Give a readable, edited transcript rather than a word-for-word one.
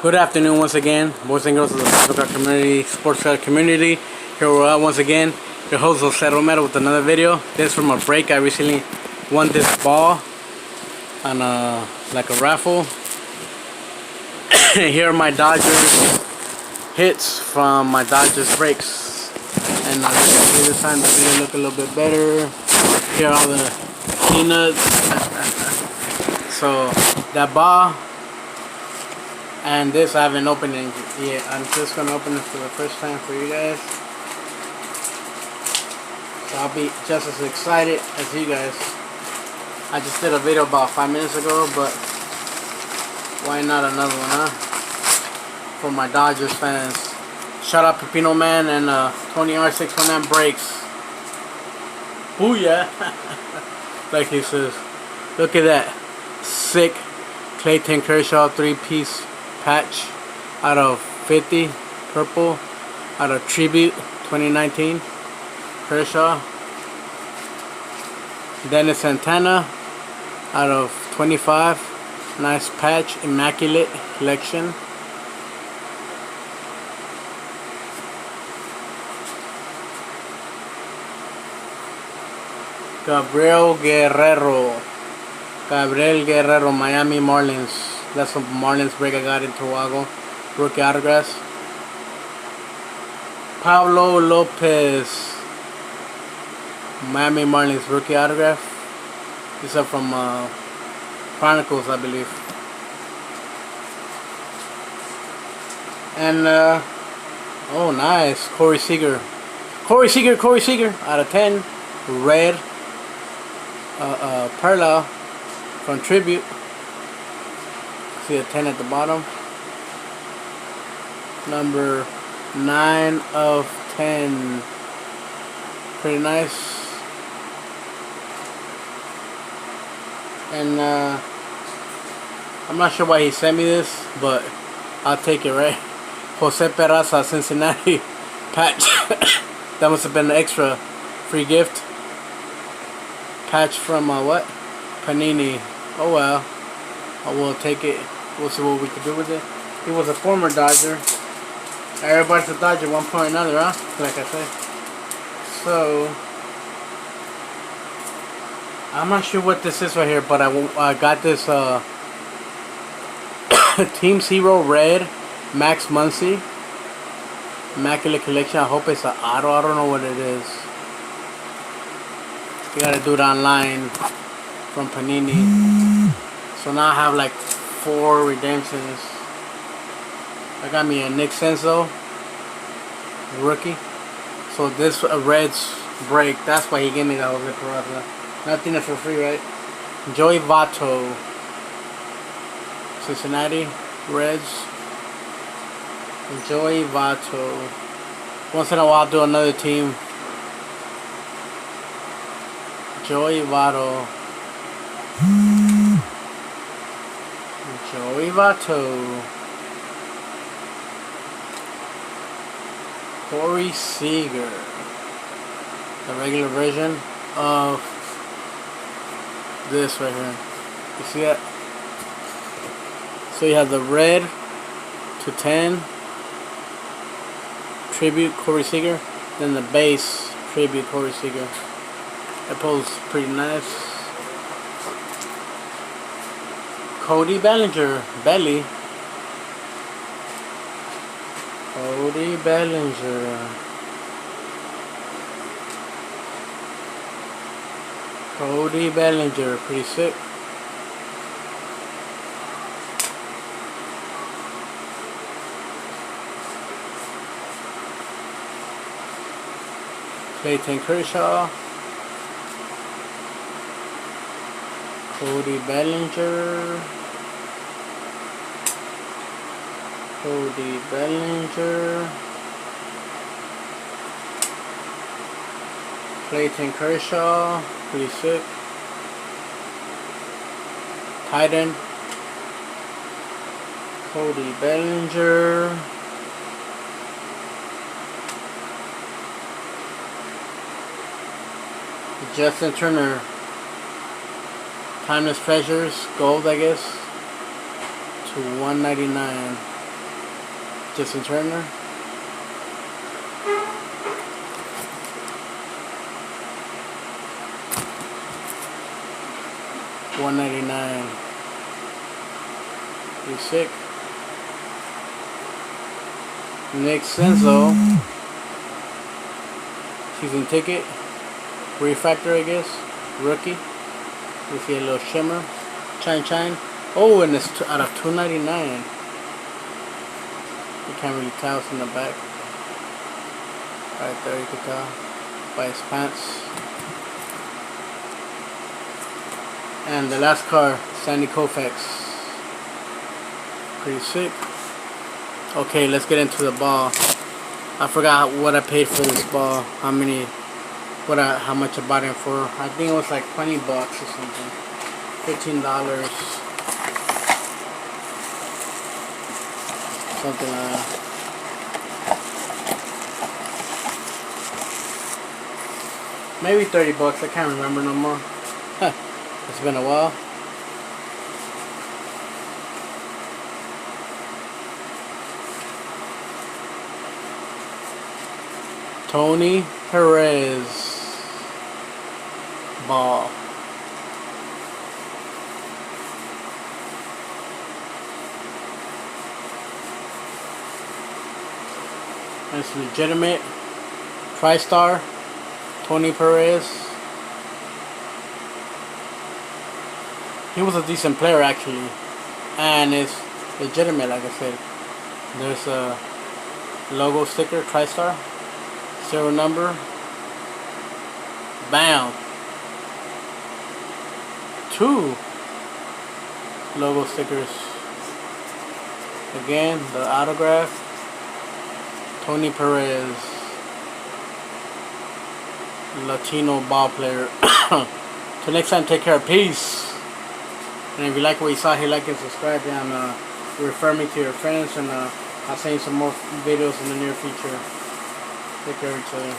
Good afternoon once again, boys and girls of the Pacific Car community, sports car community. Here we're at once again, your host Jose Romero with another video. This from a break. I recently won this ball on a raffle. Here are my Dodgers hits from my Dodgers breaks. And as you can see this time the video look a little bit better. Here are all the peanuts. So that ball and this I haven't opened it yet. I'm just gonna open it for the first time for you guys. So I'll be just as excited as you guys. I just did a video about 5 minutes ago, but why not another one, huh? For my Dodgers fans. Shout out Pepino Man and Tony R619 Breaks. Booyah! Like he says. Look at that. Sick Clayton Kershaw 3-piece patch out of 50 purple out of Tribute 2019 Kershaw. Dennis Santana out of 25, nice patch, immaculate collection. Gabriel Guerrero, Miami Marlins. That's a Marlins break I got in Toronto. Rookie autographs. Pablo Lopez, Miami Marlins rookie autograph. These are from Chronicles, I believe. And oh, nice, Corey Seager out of 10, red Perla from Tribute. See a 10 at the bottom. Number 9 of 10. Pretty nice. And I'm not sure why he sent me this, but I'll take it, right? Jose Peraza, Cincinnati patch. That must have been an extra free gift. Patch from what? Panini. Oh well. I will take it. We'll see what we can do with it. He was a former Dodger. Everybody's a Dodger at one point or another, huh? Like I say. So I'm not sure what this is right here, but I got this Team Zero Red Max Muncy immaculate collection. I hope it's an auto. I don't know what it is. You gotta do it online from Panini. So now I have like 4 redemptions. I got me a Nick Senzo rookie. So this Reds break. That's why he gave me that Jose Peraza. Nothing is for free, right? Joey Votto, Cincinnati Reds. Joey Votto. Once in a while I'll do another team. Joey Votto. Joey Votto. Corey Seager. The regular version of this right here. You see that? So you have the red to 10 Tribute Corey Seager, then the base Tribute Corey Seager. That pulls pretty nice. Cody Bellinger, Belly. Cody Bellinger. Cody Bellinger, pretty sick. Clayton Kershaw. Cody Bellinger. Cody Bellinger. Clayton Kershaw, pretty sick. Titan. Cody Bellinger. Justin Turner. Timeless Treasures, gold I guess, to $199. Justin Turner. $199. He's sick. Nick Senzo. Season ticket. Refactor, I guess. Rookie. You see a little shimmer. Shine. Oh, and it's out of $299. You can't really tell, it's in the back. Right there, you can tell by his pants. And the last card, Sandy Koufax. Pretty sick. Okay, let's get into the ball. I forgot what I paid for this ball. How much I bought it for. I think it was like $20 or something. $15. Something like that. Maybe $30. I can't remember no more. It's been a while. Tony Perez ball. It's legitimate. TriStar. Tony Perez. He was a decent player actually, and it's legitimate. Like I said, there's a logo sticker, TriStar, serial number. Bam. 2 logo stickers. Again, the autograph. Tony Perez, Latino ball player. Till next time, take care. Peace. And if you like what you saw here, like and subscribe, and refer me to your friends, and I'll send you some more videos in the near future. Take care of each other.